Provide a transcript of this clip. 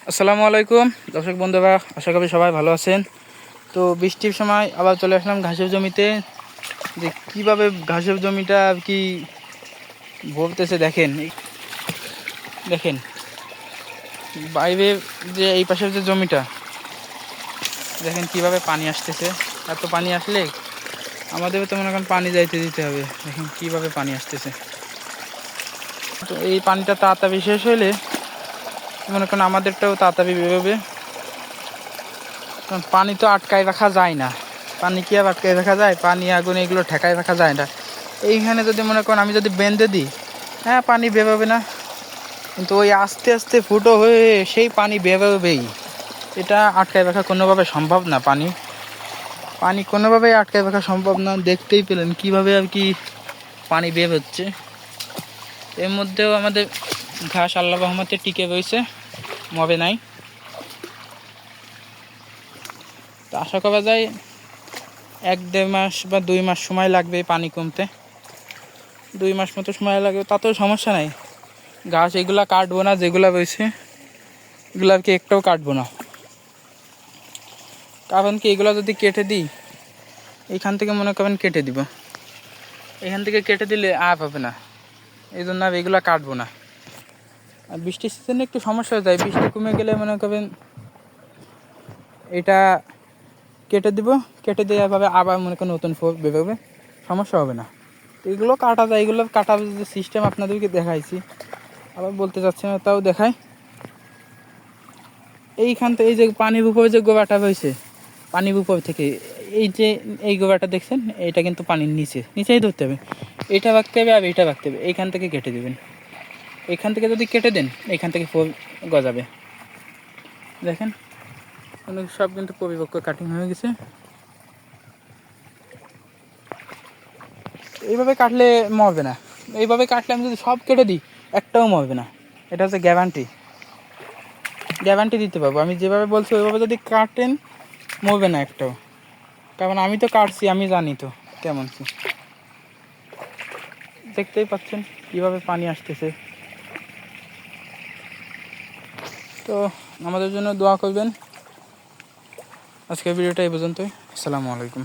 আসসালামু আলাইকুম দর্শক বন্ধুরা, আশা করি সবাই ভালো আছেন। তো বৃষ্টির সময় আবার চলে আসলাম ঘাসের জমিতে। যে কিভাবে ঘাসের জমিটা কি ভরতেছে দেখেন দেখেন বাইরে যে এই পাশের যে জমিটা দেখেন কিভাবে পানি আসতেছে। এত পানি আসলে আমাদের তো মনে করেন পানি যাইতে দিতে হবে। দেখেন কিভাবে পানি আসতেছে। তো এই পানিটা তাড়াতাড়ি শেষ হলে মনে করেন আমাদেরটাও তাড়াতাড়ি বেরোবে, কারণ পানি তো আটকায় রাখা যায় না। পানি কি আর আটকায় রাখা যায়? পানি আগুন এগুলো ঠেকায় রাখা যায় না। এইখানে যদি মনে করেন আমি যদি বেঁধে দিই, হ্যাঁ পানি বেরোবে না, কিন্তু ওই আস্তে আস্তে ফুটো হয়ে সেই পানি বেরোবেই। এটা আটকায় রাখা কোনোভাবে সম্ভব না। পানি পানি কোনোভাবেই আটকায় রাখা সম্ভব না। দেখতেই পেলেন কীভাবে আর কি পানি বের হচ্ছে। এর মধ্যেও আমাদের ঘাস আল্লাহ রহমতে টিকে রয়েছে, মরে নাই। তো আশা করা যায় 1-1.5 মাস বা 2 মাস সময় লাগবে পানি কমতে। 2 মাস মতো সময় লাগবে, তাতেও সমস্যা নাই। ঘাস এগুলা কাটবো না, যেগুলা রয়েছে এগুলো আর কি একটাও কাটবো না। কারণ কি এগুলো যদি কেটে দিই, এইখান থেকে মনে করেন কেটে দিব, এখান থেকে কেটে দিলে আর হবে না। এই জন্য আর এগুলো কাটবো না। আর বৃষ্টির সিজনে একটু সমস্যা হয়ে যায়। বৃষ্টি কমে গেলে মনে করেন এটা কেটে দিব, কেটে দিয়ে এভাবে আবার মনে করেন নতুন ফুল বেরোবে, সমস্যা হবে না। তো এগুলো কাটা যায়, এগুলো কাটার যে সিস্টেম আপনাদেরকে দেখাইছি, আবার বলতে চাচ্ছি না, তাও দেখাই। এইখান থেকে এই যে পানির উপরে যে গোবাটা রয়েছে, পানির উপর থেকে এই যে এই গোবাটা দেখছেন, এটা কিন্তু পানির নিচেই ধরতে হবে। এটা রাখতে হবে আর এইটা রাখতে হবে। এইখান থেকে কেটে দেবেন। এখান থেকে যদি কেটে দেন, এইখান থেকে ফুল গজাবে। দেখেন সব কিন্তু পরিপক্ক কাটিং হয়ে গেছে। এইভাবে কাটলে মরবে না। এইভাবে কাটলে আমি যদি সব কেটে দিই, একটাও মরবে না। এটা হচ্ছে গ্যারান্টি দিতে পারবো। আমি যেভাবে বলছি ওইভাবে যদি কাটেন, মরবে না একটাও। কারণ আমি তো কাটছি, আমি জানি তো কেমন কি। দেখতেই পাচ্ছেন কীভাবে পানি আসতেছে। তো আমাদের জন্য দোয়া করবেন। আজকের ভিডিওটা এই পর্যন্তই। আসসালামু আলাইকুম।